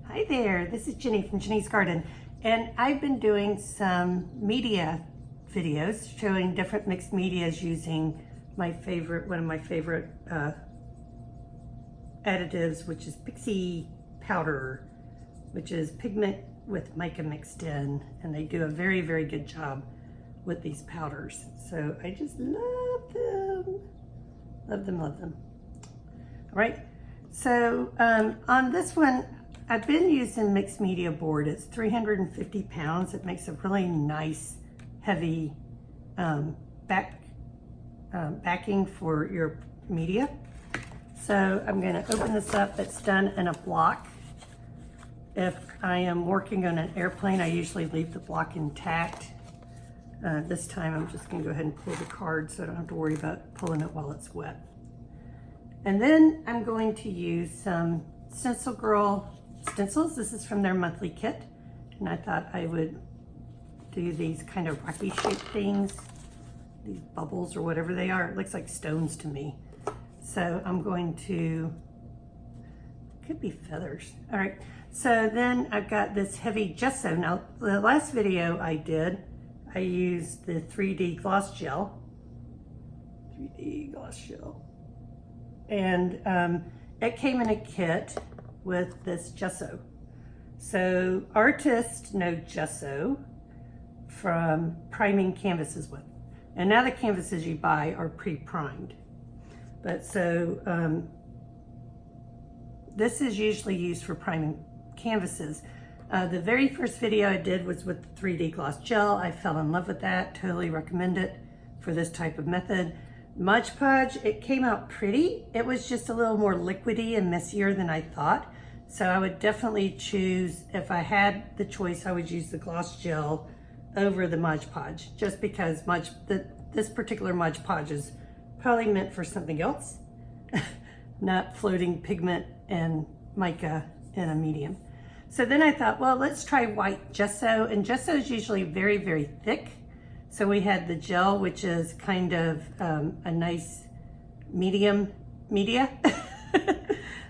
Hi there, this is Jenny from Jenny's Garden, and I've been doing some media videos showing different mixed medias using one of my favorite additives, which is Pixie Powder, which is pigment with mica mixed in, and they do a very, very good job with these powders. So I just love them. Love them, love them. All right, so on this one, I've been using mixed media board. It's 350 pounds. It makes a really nice, heavy backing for your media. So I'm going to open this up. It's done in a block. If I am working on an airplane, I usually leave the block intact. This time I'm just going to go ahead and pull the card so I don't have to worry about pulling it while it's wet. And then I'm going to use some Stencil Girl stencils. This is from their monthly kit, and I thought I would do these kind of rocky shaped things, these bubbles or whatever they are. It looks like stones to me. So I'm going to, could be feathers. All right, so then I've got this heavy gesso. Now the last video I did, I used the 3D gloss gel. And it came in a kit with this gesso. So artists know gesso from priming canvases with. And now the canvases you buy are pre-primed. But so this is usually used for priming canvases. The very first video I did was with the 3D gloss gel. I fell in love with that, totally recommend it for this type of method. Mod Podge, it came out pretty. It was just a little more liquidy and messier than I thought. So I would definitely choose, if I had the choice, I would use the gloss gel over the Mod Podge, just because this particular Mod Podge is probably meant for something else, not floating pigment and mica in a medium. So then I thought, well, let's try white gesso, and gesso is usually very, very thick. So we had the gel, which is kind of a nice medium media.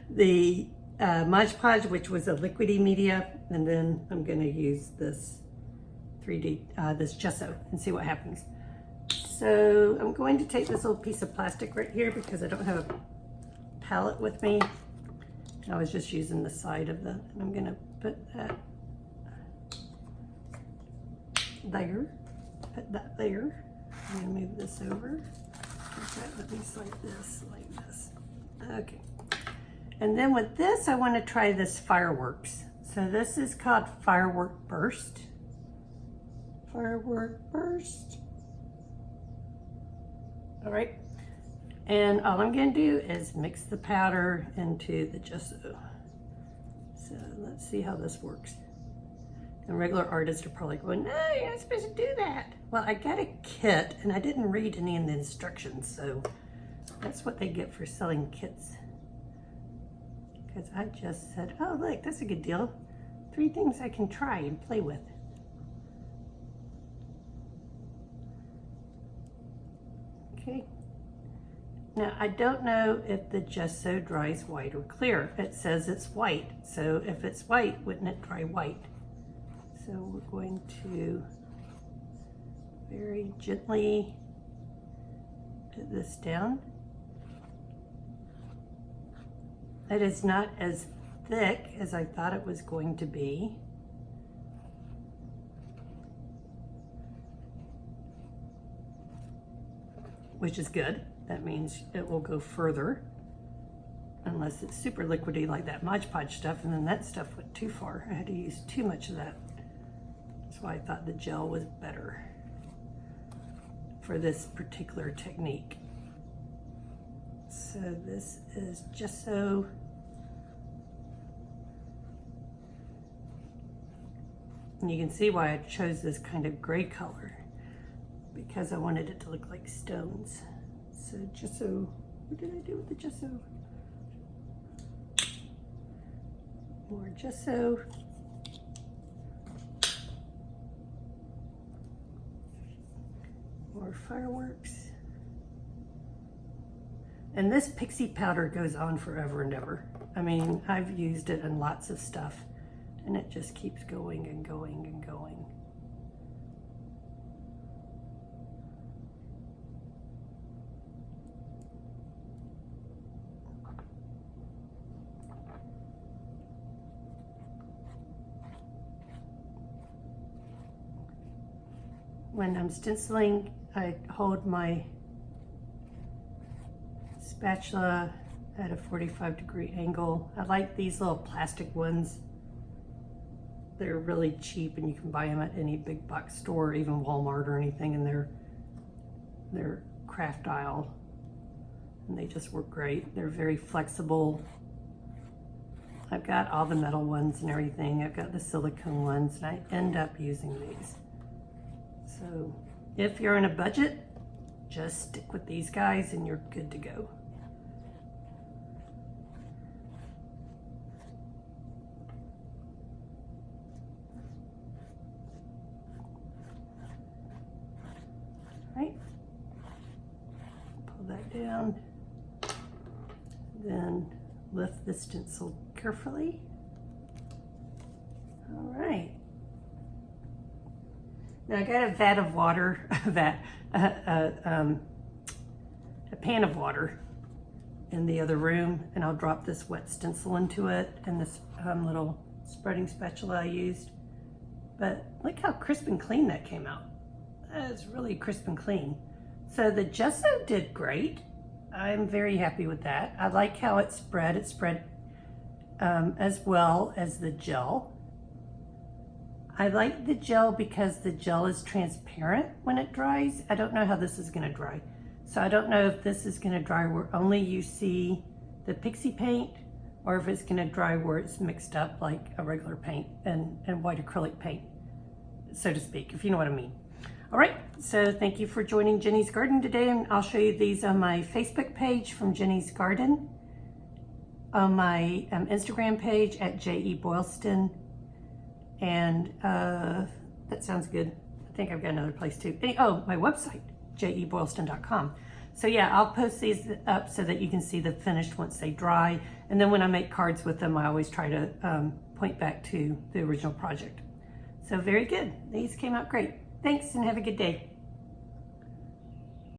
The Mod Podge, which was a liquidy media, and then I'm going to use this 3D, this gesso, and see what happens. So I'm going to take this little piece of plastic right here because I don't have a palette with me. I was just using the side of and I'm going to put that there. Put that there. I'm going to move this over. At least like this, Okay. And then with this, I want to try this fireworks. So this is called Firework Burst. Firework Burst. All right. And all I'm going to do is mix the powder into the gesso. So let's see how this works. And regular artists are probably going, no, you're not supposed to do that. Well, I got a kit and I didn't read any of the instructions, so that's what they get for selling kits. Because I just said, oh, look, that's a good deal. 3 things I can try and play with. Okay. Now, I don't know if the gesso dries white or clear. It says it's white, so if it's white, wouldn't it dry white? So we're going to very gently put this down. It is not as thick as I thought it was going to be. Which is good. That means it will go further. Unless it's super liquidy like that Mod Podge stuff, and then that stuff went too far. I had to use too much of that. That's why I thought the gel was better for this particular technique. So this is gesso. And you can see why I chose this kind of gray color, because I wanted it to look like stones. So gesso, what did I do with the gesso? More gesso. More fireworks. And this Pixie powder goes on forever and ever. I mean, I've used it in lots of stuff. And it just keeps going and going and going. When I'm stenciling, I hold my spatula at a 45-degree angle. I like these little plastic ones. They're really cheap and you can buy them at any big box store, even Walmart or anything, and they're craft aisle. And they just work great. They're very flexible. I've got all the metal ones and everything. I've got the silicone ones, and I end up using these. So if you're in a budget, just stick with these guys and you're good to go. Right, pull that down, then lift the stencil carefully. All right. Now I got a vat of water, a pan of water in the other room, and I'll drop this wet stencil into it and this little spreading spatula I used. But look how crisp and clean that came out. That is really crisp and clean. So the gesso did great. I'm very happy with that. I like how it spread. It spread as well as the gel. I like the gel because the gel is transparent when it dries. I don't know how this is gonna dry. So I don't know if this is gonna dry where only you see the pixie paint, or if it's gonna dry where it's mixed up like a regular paint and white acrylic paint, so to speak, if you know what I mean. All right, so thank you for joining Jenny's Garden today, and I'll show you these on my Facebook page from Jenny's Garden, on my Instagram page at J.E. Boylston, and that sounds good. I think I've got another place too. Oh, my website, jeboylston.com. So yeah, I'll post these up so that you can see the finished once they dry. And then when I make cards with them, I always try to point back to the original project. So very good. These came out great. Thanks and have a good day.